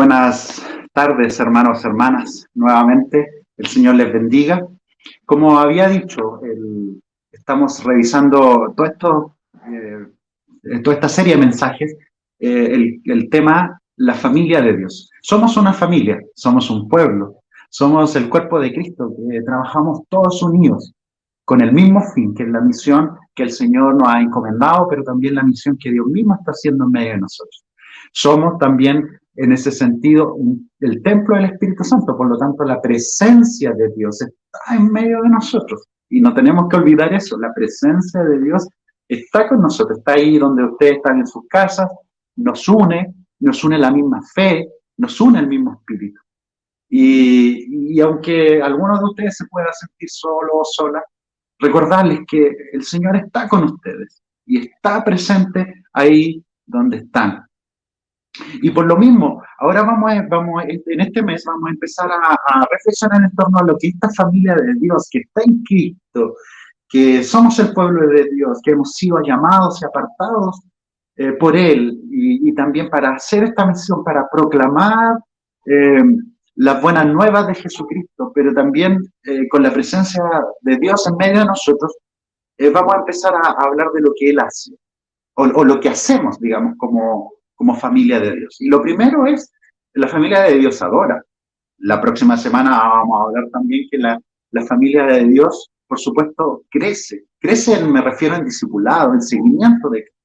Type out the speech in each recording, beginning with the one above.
Buenas tardes, hermanos, hermanas. Nuevamente, el Señor les bendiga. Como había dicho, estamos revisando toda esta serie de mensajes, el tema, la familia de Dios. Somos una familia, somos un pueblo, somos el cuerpo de Cristo, que trabajamos todos unidos con el mismo fin, que es la misión que el Señor nos ha encomendado, pero también la misión que Dios mismo está haciendo en medio de nosotros. Somos también, en ese sentido, el templo del Espíritu Santo, por lo tanto, la presencia de Dios está en medio de nosotros. Y no tenemos que olvidar eso, la presencia de Dios está con nosotros, está ahí donde ustedes están en sus casas, nos une la misma fe, nos une el mismo espíritu. Y aunque algunos de ustedes se puedan sentir solos o solas, recordarles que el Señor está con ustedes y está presente ahí donde están. Y por lo mismo, ahora en este mes vamos a empezar a reflexionar en torno a lo que esta familia de Dios, que está en Cristo, que somos el pueblo de Dios, que hemos sido llamados y apartados por Él, y también para hacer esta misión, para proclamar las buenas nuevas de Jesucristo, pero también con la presencia de Dios en medio de nosotros, vamos a empezar a hablar de lo que Él hace, o lo que hacemos, digamos, como familia de Dios. Y lo primero es, la familia de Dios adora. La próxima semana vamos a hablar también que la familia de Dios, por supuesto, crece. Crece, me refiero en discipulado, en seguimiento de Cristo.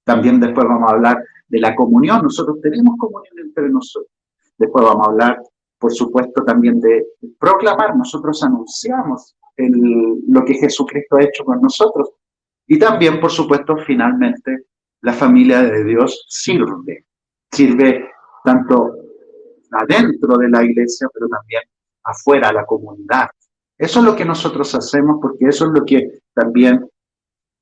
También después vamos a hablar de la comunión. Nosotros tenemos comunión entre nosotros. Después vamos a hablar, por supuesto, también de proclamar. Nosotros anunciamos lo que Jesucristo ha hecho con nosotros. Y también, por supuesto, finalmente, la familia de Dios sirve. Sirve tanto adentro de la iglesia, pero también afuera, la comunidad. Eso es lo que nosotros hacemos, porque eso es lo que también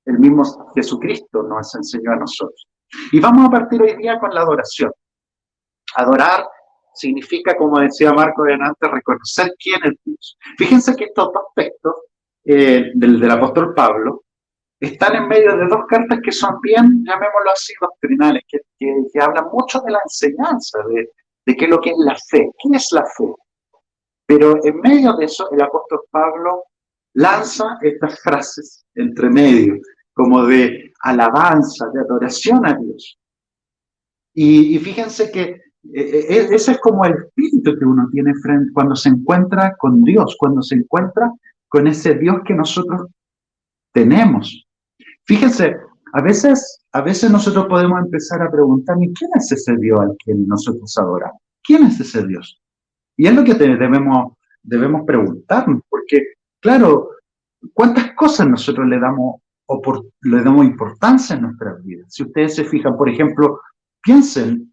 el mismo Jesucristo nos enseñó a nosotros. Y vamos a partir hoy día con la adoración. Adorar significa, como decía Marco de antes, reconocer quién es Dios. Fíjense que estos dos textos del apóstol Pablo están en medio de dos cartas que son bien, llamémoslo así, doctrinales, que hablan mucho de la enseñanza, de qué es lo que es la fe, qué es la fe. Pero en medio de eso, el apóstol Pablo lanza estas frases entre medio, como de alabanza, de adoración a Dios. Y fíjense que ese es como el espíritu que uno tiene frente cuando se encuentra con Dios, cuando se encuentra con ese Dios que nosotros tenemos. Fíjense, a veces nosotros podemos empezar a preguntarnos, ¿quién es ese Dios al que nosotros adoramos? ¿Quién es ese Dios? Y es lo que debemos preguntarnos, porque, claro, ¿cuántas cosas nosotros le damos importancia en nuestras vidas? Si ustedes se fijan, por ejemplo, piensen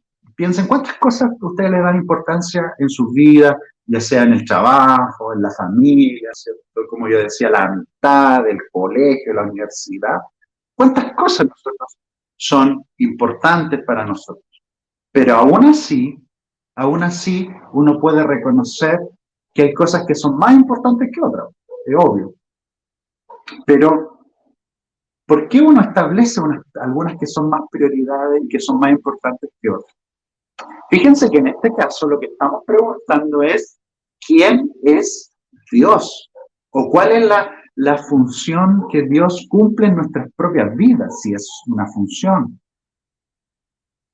cuántas cosas ustedes le dan importancia en sus vidas, ya sea en el trabajo, en la familia, ¿cierto? Como yo decía, la amistad, el colegio, la universidad. ¿Cuántas cosas nosotros son importantes para nosotros? Pero aún así, uno puede reconocer que hay cosas que son más importantes que otras, es obvio. Pero, ¿por qué uno establece algunas que son más prioridades y que son más importantes que otras? Fíjense que en este caso lo que estamos preguntando es, ¿quién es Dios? ¿O cuál es la función que Dios cumple en nuestras propias vidas, si es una función?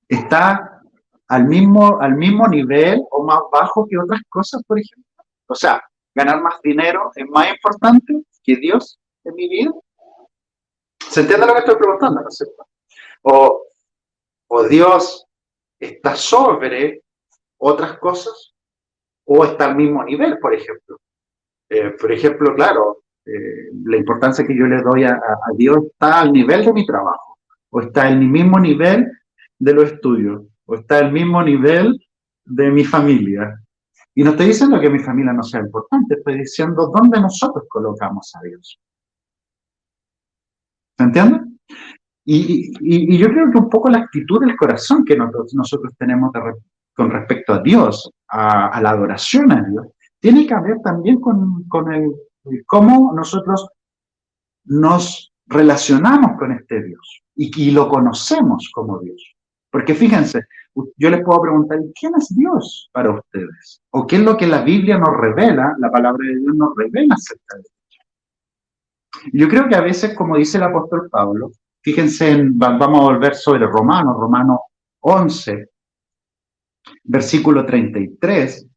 ¿Está al mismo nivel o más bajo que otras cosas, por ejemplo? O sea, ¿ganar más dinero es más importante que Dios en mi vida? ¿Se entiende lo que estoy preguntando, no es cierto? ¿O Dios está sobre otras cosas? ¿O está al mismo nivel, por ejemplo? Por ejemplo, claro, la importancia que yo le doy a Dios está al nivel de mi trabajo, o está al mismo nivel de los estudios, o está al mismo nivel de mi familia. Y no estoy diciendo que mi familia no sea importante, estoy diciendo dónde nosotros colocamos a Dios. ¿Se entiende? Y yo creo que un poco la actitud del corazón que nosotros tenemos con respecto a Dios, a la adoración a Dios, tiene que ver también con cómo nosotros nos relacionamos con este Dios y lo conocemos como Dios. Porque fíjense, yo les puedo preguntar, ¿quién es Dios para ustedes? ¿O qué es lo que la Biblia nos revela, la palabra de Dios nos revela acerca de Él? Yo creo que a veces, como dice el apóstol Pablo, fíjense, vamos a volver sobre Romanos 11, versículo 33,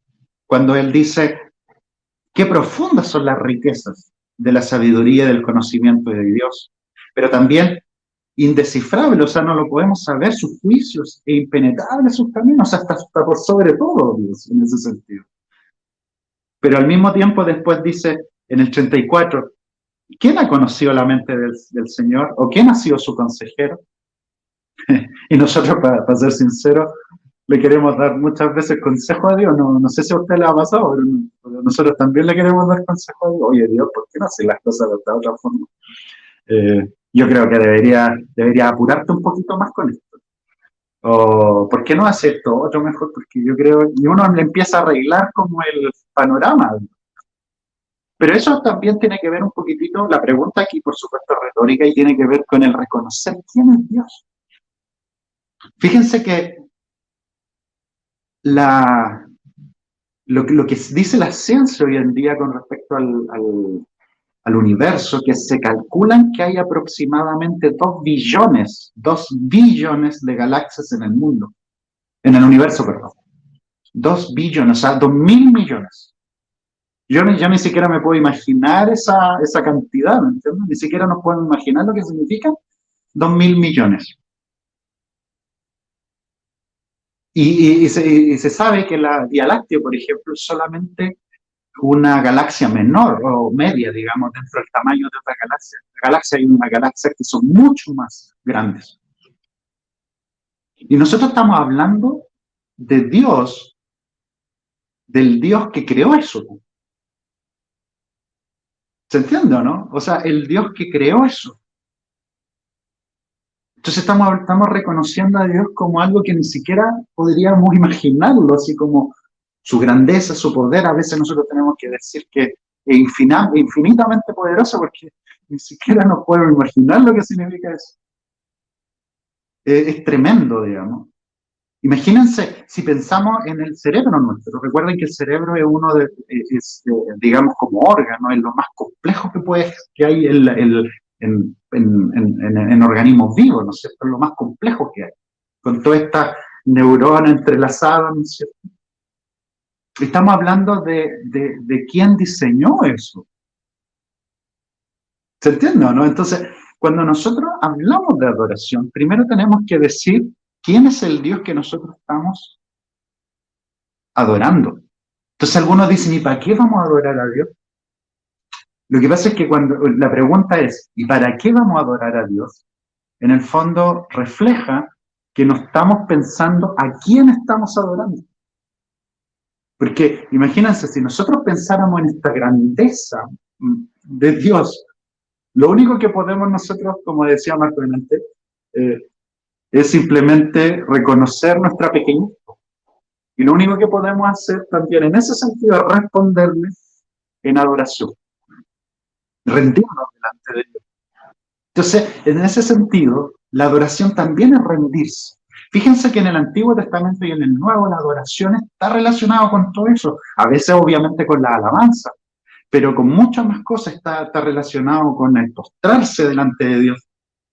cuando él dice, qué profundas son las riquezas de la sabiduría y del conocimiento de Dios, pero también indescifrable, o sea, no lo podemos saber, sus juicios e impenetrables sus caminos, o sea, está por sobre todo Dios en ese sentido. Pero al mismo tiempo después dice en el 34, ¿quién ha conocido la mente del Señor? ¿O quién ha sido su consejero? Y nosotros, para ser sinceros, le queremos dar muchas veces consejo a Dios. No sé si a usted le ha pasado, pero nosotros también le queremos dar consejo a Dios. Oye, Dios, ¿por qué no hace las cosas de esta otra forma? Yo creo que debería apurarte un poquito más con esto. O, ¿por qué no hace esto otro mejor? Porque yo creo, y uno le empieza a arreglar como el panorama. Pero eso también tiene que ver un poquitito, la pregunta aquí, por supuesto, retórica, y tiene que ver con el reconocer quién es Dios. Fíjense que lo que dice la ciencia hoy en día con respecto al universo, que se calculan que hay aproximadamente 2 billones de galaxias en el mundo, en el universo, perdón. 2 billones, o sea, 2.000 millones. Yo ni siquiera me puedo imaginar esa cantidad, ¿me entiendes? Ni siquiera nos podemos imaginar lo que significa 2.000 millones. Y se sabe que la Vía Láctea, por ejemplo, es solamente una galaxia menor o media, digamos, dentro del tamaño de otra galaxia. La galaxia hay una galaxia que son mucho más grandes. Y nosotros estamos hablando de Dios, del Dios que creó eso. ¿Se entiende o no? O sea, el Dios que creó eso. Entonces estamos reconociendo a Dios como algo que ni siquiera podríamos imaginarlo, así como su grandeza, su poder. A veces nosotros tenemos que decir que es infinitamente poderoso porque ni siquiera nos podemos imaginar lo que significa eso. Es tremendo, digamos. Imagínense, si pensamos en el cerebro nuestro, recuerden que el cerebro es uno digamos, como órgano, es lo más complejo que hay en organismos vivos, ¿no es cierto? Es lo más complejo que hay, con toda esta neurona entrelazada, ¿no es cierto? Estamos hablando de quién diseñó eso. ¿Se entiende o no? Entonces, cuando nosotros hablamos de adoración, primero tenemos que decir quién es el Dios que nosotros estamos adorando. Entonces algunos dicen, ¿y para qué vamos a adorar a Dios? Lo que pasa es que cuando la pregunta es, ¿y para qué vamos a adorar a Dios? En el fondo refleja que no estamos pensando a quién estamos adorando. Porque imagínense, si nosotros pensáramos en esta grandeza de Dios, lo único que podemos nosotros, como decía Marco Clemente, es simplemente reconocer nuestra pequeñez. Y lo único que podemos hacer también en ese sentido es responderle en adoración, rendirnos delante de Dios. Entonces, en ese sentido, la adoración también es rendirse. Fíjense que en el Antiguo Testamento y en el Nuevo la adoración está relacionada con todo eso, a veces obviamente con la alabanza, pero con muchas más cosas está relacionado con el postrarse delante de Dios.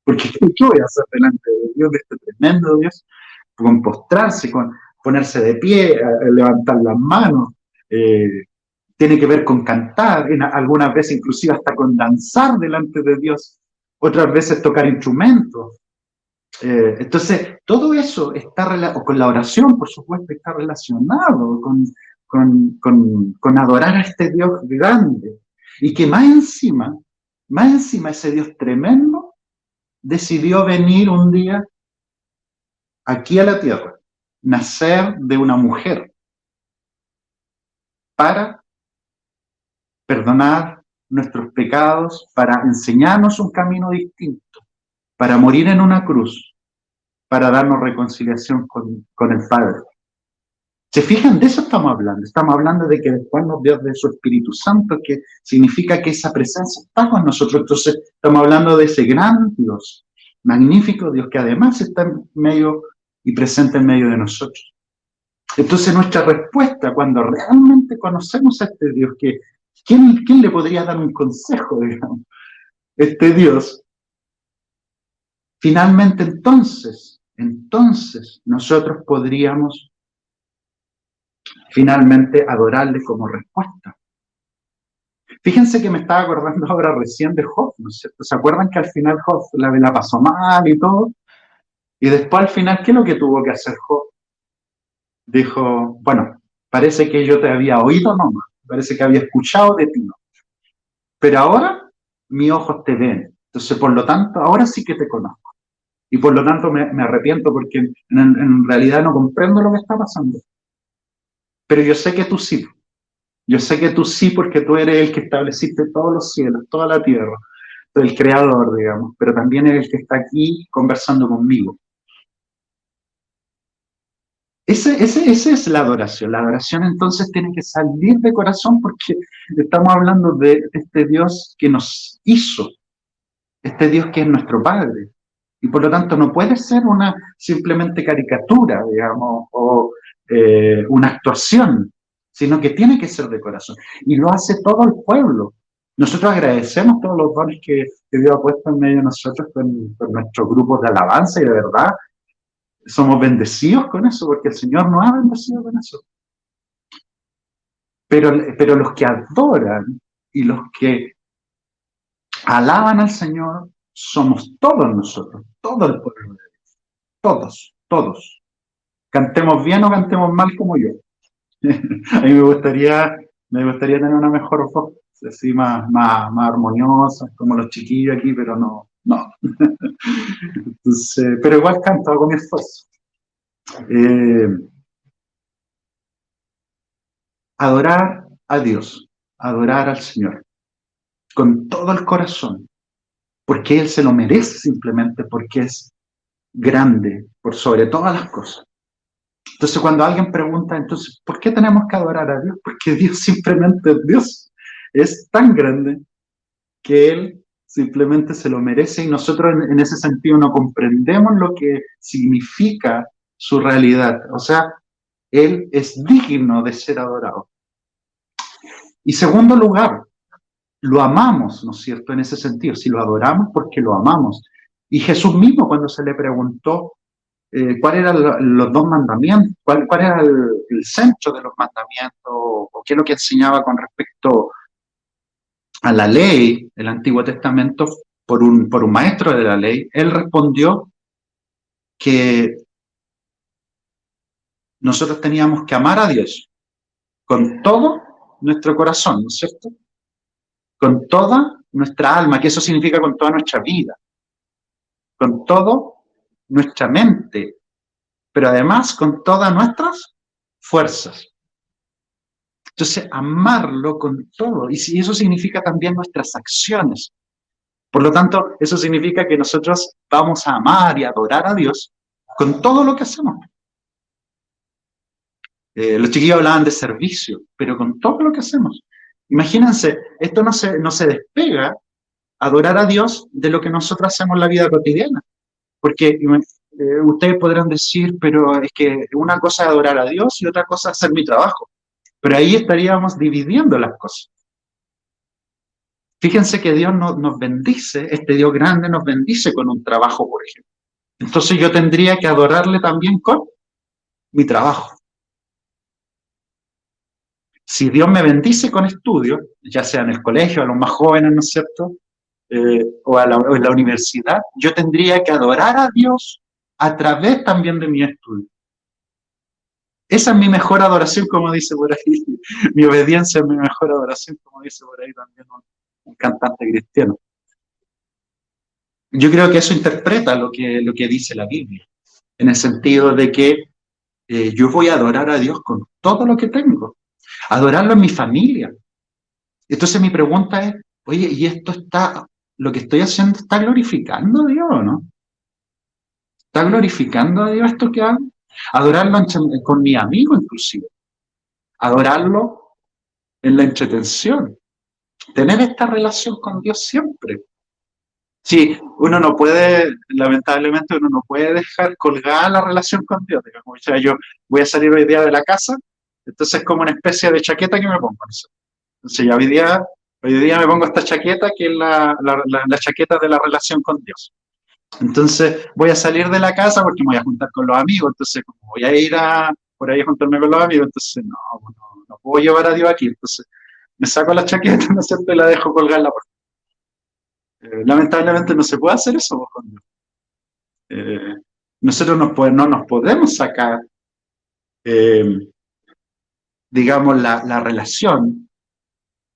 Porque ¿qué voy a hacer delante de Dios, de este tremendo Dios? Con postrarse, con ponerse de pie, levantar las manos, tiene que ver con cantar, algunas veces inclusive hasta con danzar delante de Dios, otras veces tocar instrumentos. Entonces, todo eso está con la oración, por supuesto, está relacionado con adorar a este Dios grande. Y que más encima ese Dios tremendo decidió venir un día aquí a la tierra, nacer de una mujer para perdonar nuestros pecados, para enseñarnos un camino distinto, para morir en una cruz, para darnos reconciliación con el Padre. ¿Se fijan? De eso estamos hablando de que después nos dio de su Espíritu Santo, que significa que esa presencia está con nosotros. Entonces estamos hablando de ese gran Dios, magnífico Dios, que además está en medio y presente en medio de nosotros. Entonces nuestra respuesta cuando realmente conocemos a este Dios, que ¿quién le podría dar un consejo, digamos? Este Dios, finalmente entonces nosotros podríamos finalmente adorarle como respuesta. Fíjense que me estaba acordando ahora recién de Job, ¿no es cierto? ¿Se acuerdan que al final Job la pasó mal y todo? Y después al final, ¿qué es lo que tuvo que hacer Job? Dijo, bueno, parece que yo te había oído nomás, parece que había escuchado de ti, ¿no? Pero ahora mis ojos te ven. Entonces, por lo tanto, ahora sí que te conozco. Y por lo tanto me arrepiento porque en realidad no comprendo lo que está pasando. Pero yo sé que tú sí. Yo sé que tú sí porque tú eres el que estableciste todos los cielos, toda la tierra, el creador, digamos, pero también eres el que está aquí conversando conmigo. Esa es la adoración. La adoración entonces tiene que salir de corazón porque estamos hablando de este Dios que nos hizo, este Dios que es nuestro Padre. Y por lo tanto no puede ser una simplemente caricatura, digamos, o una actuación, sino que tiene que ser de corazón. Y lo hace todo el pueblo. Nosotros agradecemos todos los dones que Dios ha puesto en medio de nosotros con nuestros grupos de alabanza y de verdad somos bendecidos con eso, porque el Señor nos ha bendecido con eso. Pero los que adoran y los que alaban al Señor somos todos nosotros, todo el pueblo de Dios, todos. Cantemos bien o cantemos mal como yo. A mí me gustaría tener una mejor voz, así más armoniosa, como los chiquillos aquí, pero no. Entonces, pero igual canto, hago mi esfuerzo. Eh, Adorar a Dios, adorar al Señor, con todo el corazón, porque Él se lo merece simplemente porque es grande por sobre todas las cosas. Entonces cuando alguien pregunta, entonces, ¿por qué tenemos que adorar a Dios? Porque Dios simplemente es Dios, es tan grande que Él simplemente se lo merece y nosotros en ese sentido no comprendemos lo que significa su realidad. O sea, Él es digno de ser adorado. Y segundo lugar, lo amamos, ¿no es cierto? En ese sentido, si lo adoramos porque lo amamos. Y Jesús mismo cuando se le preguntó cuáles eran los dos mandamientos, cuál era el centro de los mandamientos, o qué es lo que enseñaba con respecto a la ley del Antiguo Testamento por un maestro de la ley, él respondió que nosotros teníamos que amar a Dios con todo nuestro corazón, ¿no es cierto? Con toda nuestra alma, que eso significa con toda nuestra vida, con toda nuestra mente, pero además con todas nuestras fuerzas. Entonces, amarlo con todo, y si eso significa también nuestras acciones. Por lo tanto, eso significa que nosotros vamos a amar y adorar a Dios con todo lo que hacemos. Los chiquillos hablaban de servicio, pero con todo lo que hacemos. Imagínense, esto no se despega adorar a Dios de lo que nosotros hacemos en la vida cotidiana. Porque ustedes podrán decir, pero es que una cosa es adorar a Dios y otra cosa es hacer mi trabajo. Pero ahí estaríamos dividiendo las cosas. Fíjense que Dios nos bendice, este Dios grande nos bendice con un trabajo, por ejemplo. Entonces yo tendría que adorarle también con mi trabajo. Si Dios me bendice con estudios, ya sea en el colegio, a los más jóvenes, ¿no es cierto? O en la universidad, yo tendría que adorar a Dios a través también de mi estudio. Esa es mi mejor adoración, como dice por ahí. Mi obediencia es mi mejor adoración, como dice por ahí también un cantante cristiano. Yo creo que eso interpreta lo que dice la Biblia, en el sentido de que yo voy a adorar a Dios con todo lo que tengo, adorarlo en mi familia. Entonces mi pregunta es, oye, ¿y lo que estoy haciendo está glorificando a Dios o no? ¿Está glorificando a Dios esto que hago? Adorarlo con mi amigo inclusive, adorarlo en la entretención, tener esta relación con Dios siempre. Sí, uno no puede, lamentablemente, uno no puede dejar colgada la relación con Dios. Digamos. O sea, yo voy a salir hoy día de la casa, entonces es como una especie de chaqueta que me pongo. No sé. Entonces ya hoy día me pongo esta chaqueta que es la chaqueta de la relación con Dios. Entonces voy a salir de la casa porque me voy a juntar con los amigos, entonces como voy a ir por ahí a juntarme con los amigos, entonces no puedo llevar a Dios aquí, entonces me saco la chaqueta, ¿no es cierto? Y la dejo colgarla. Lamentablemente no se puede hacer eso pues, con Dios. Eh, nosotros no nos podemos sacar, eh, digamos, la relación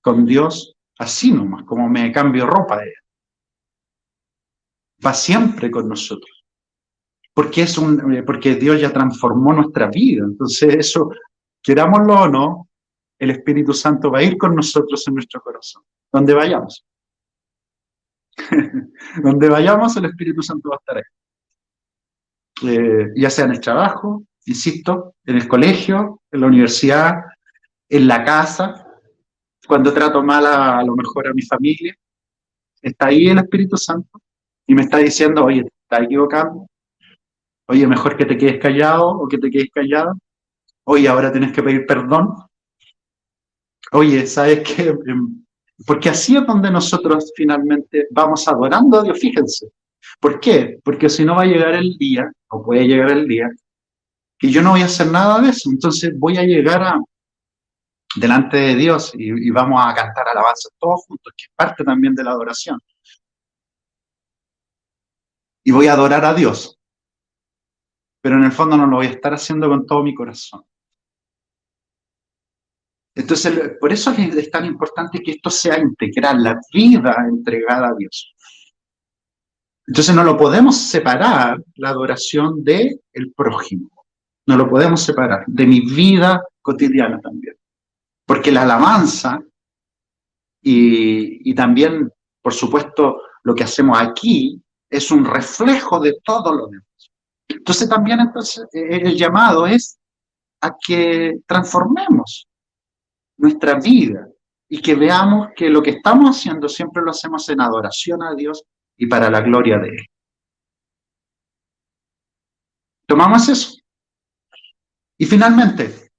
con Dios así nomás, como me cambio ropa de él. Va siempre con nosotros, porque Dios ya transformó nuestra vida. Entonces eso, querámoslo o no, el Espíritu Santo va a ir con nosotros en nuestro corazón, donde vayamos. Donde vayamos, el Espíritu Santo va a estar ahí. Ya sea en el trabajo, insisto, en el colegio, en la universidad, en la casa, cuando trato mal a lo mejor a mi familia, está ahí el Espíritu Santo y me está diciendo, oye, te estás equivocando, oye, mejor que te quedes callado o que te quedes callada, oye, ahora tienes que pedir perdón, oye, ¿sabes qué? Porque así es donde nosotros finalmente vamos adorando a Dios, fíjense. ¿Por qué? Porque si no va a llegar el día, o puede llegar el día, que yo no voy a hacer nada de eso, entonces voy a llegar delante de Dios y vamos a cantar alabanzas todos juntos, que es parte también de la adoración. Y voy a adorar a Dios, pero en el fondo no lo voy a estar haciendo con todo mi corazón. Entonces, por eso es tan importante que esto sea integral, la vida entregada a Dios. Entonces no lo podemos separar la adoración del prójimo, no lo podemos separar de mi vida cotidiana también, porque la alabanza y también, por supuesto, lo que hacemos aquí es un reflejo de todo lo demás. Entonces también el llamado es a que transformemos nuestra vida y que veamos que lo que estamos haciendo siempre lo hacemos en adoración a Dios y para la gloria de Él. Tomamos eso. Y finalmente,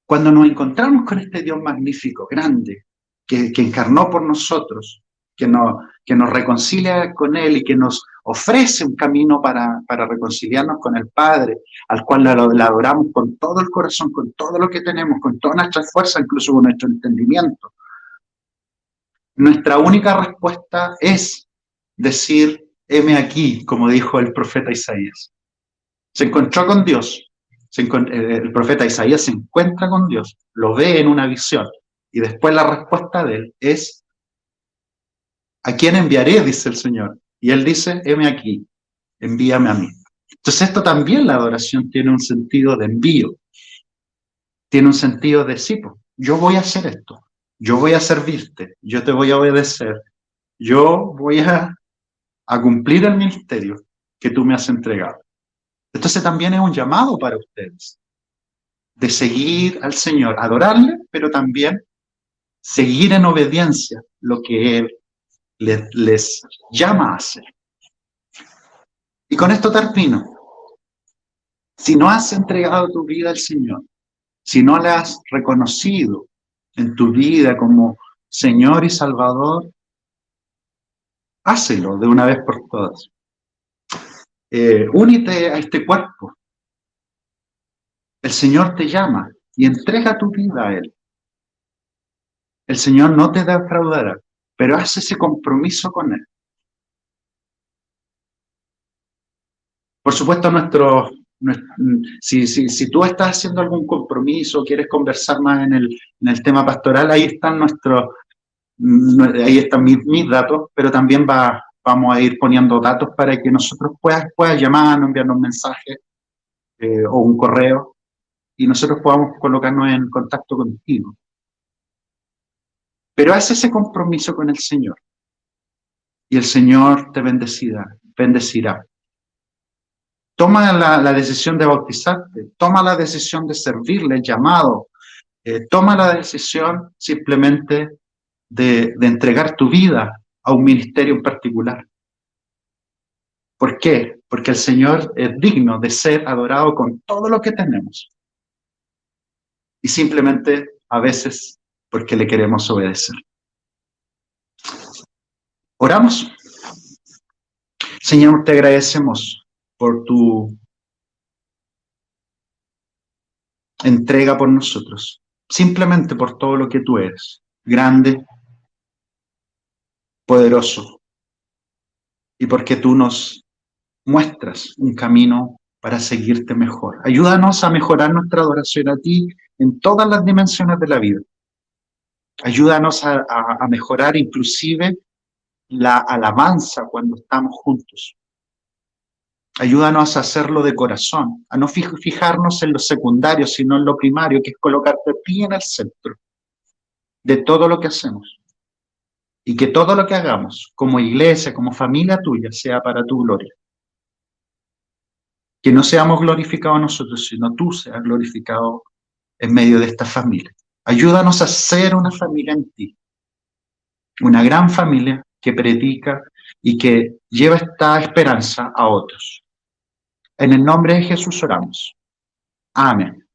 cuando nos encontramos con este Dios magnífico, grande, que encarnó por nosotros, que nos reconcilia con Él y que nos ofrece un camino para reconciliarnos con el Padre, al cual le adoramos con todo el corazón, con todo lo que tenemos, con toda nuestra fuerza, incluso con nuestro entendimiento. Nuestra única respuesta es decir, heme aquí, como dijo el profeta Isaías. Se encontró con Dios, el profeta Isaías se encuentra con Dios, lo ve en una visión, y después la respuesta de él es, ¿a quién enviaré? Dice el Señor. Y él dice, heme aquí, envíame a mí. Entonces esto también la adoración tiene un sentido de envío, tiene un sentido de sí, pues, yo voy a hacer esto, yo voy a servirte, yo te voy a obedecer, yo voy a cumplir el ministerio que tú me has entregado. Entonces también es un llamado para ustedes de seguir al Señor, adorarle, pero también seguir en obediencia lo que Él les llama a hacer. Y con esto termino. Si no has entregado tu vida al Señor, si no le has reconocido en tu vida como Señor y Salvador, hácelo de una vez por todas. Únete a este cuerpo. El Señor te llama y entrega tu vida a Él. El Señor no te defraudará, pero haz ese compromiso con Él. Por supuesto, si tú estás haciendo algún compromiso, quieres conversar más en el tema pastoral, ahí están ahí están mis datos, pero también vamos a ir poniendo datos para que nosotros puedas llamarnos, enviarnos mensajes o un correo y nosotros podamos colocarnos en contacto contigo. Pero haz ese compromiso con el Señor y el Señor te bendecirá. Toma la decisión de bautizarte, toma la decisión de servirle, el llamado, toma la decisión simplemente de entregar tu vida a un ministerio en particular. ¿Por qué? Porque el Señor es digno de ser adorado con todo lo que tenemos. Y simplemente, a veces, porque le queremos obedecer. Oramos. Señor, te agradecemos por tu entrega por nosotros, simplemente por todo lo que tú eres, grande, poderoso, y porque tú nos muestras un camino para seguirte mejor. Ayúdanos a mejorar nuestra adoración a ti en todas las dimensiones de la vida. Ayúdanos a mejorar inclusive la alabanza cuando estamos juntos. Ayúdanos a hacerlo de corazón, a no fijarnos en lo secundario, sino en lo primario, que es colocarte a ti en el centro de todo lo que hacemos. Y que todo lo que hagamos como iglesia, como familia tuya, sea para tu gloria. Que no seamos glorificados nosotros, sino tú seas glorificado en medio de esta familia. Ayúdanos a ser una familia en ti. Una gran familia que predica y que lleva esta esperanza a otros. En el nombre de Jesús oramos. Amén.